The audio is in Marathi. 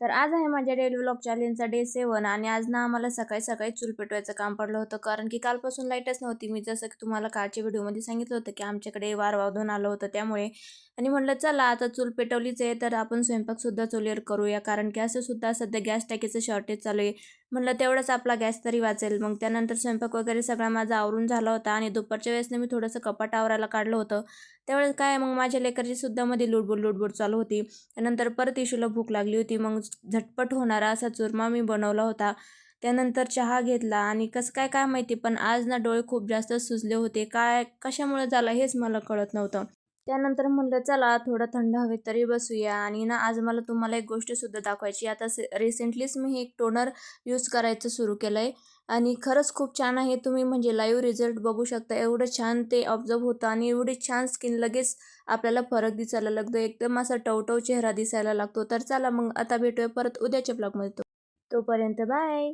तर आज आहे माझ्या डेली व्लॉग चॅलेंजचा डे 7 आणि आज ना आम्हाला सकाळी-सकाळी चूल पेटवायचं काम पडलं होतं. कारण की कालपासून लाईटच नव्हती. मी जसं की तुम्हाला कालच्या व्हिडिओमध्ये सांगितलं होतं की आमच्याकडे वार वादळून आलं होतं त्यामुळे. आणि म्हटलं चला आता चूल पेटवलीच आहे तर आपण स्वयंपाकसुद्धा चुलीवर करूया. कारण की असं सुद्धा सध्या गॅस टाकीचं शॉर्टेज चालू आहे. म्हटलं तेवढाच आपला गॅस तरी वाचेल. मग त्यानंतर स्वयंपाक वगैरे सगळा माझा आवरून झाला होता आणि दुपारच्या वेळेसने मी थोडंसं कपाट आवरायला काढलं होतं. त्यावेळेस काय मग माझ्या लेकरची सुद्धा मध्ये लुडबुड चालू होती. त्यानंतर परत इशूला भूक लागली होती. मग झटपट होणारा असा चुरमा मी बनवला होता. त्यानंतर चहा घेतला आणि कसं काय काय माहिती पण आज ना डोळे खूप जास्त सुजले होते. काय कशामुळे झालं हेच मला कळत नव्हतं. त्यानंतर म्हणलं चला थोडं थंड हवेत तरी बसूया आणि ना आज मला तुम्हाला एक गोष्टसुद्धा दाखवायची. आता रिसेंटलीच मी हे एक टोनर यूज करायचं सुरू केलं आहे आणि खरंच खूप छान आहे. तुम्ही म्हणजे लाईव्ह रिझल्ट बघू शकता. एवढं छान ते ऑब्झर्व्ह होतं आणि एवढी छान स्किन लगेच आपल्याला फरक दिसायला लागतो. एकदम असा टवटव चेहरा दिसायला लागतो. तर चला मग आता भेटूया परत उद्याच्या ब्लॉगमध्ये. तोपर्यंत बाय.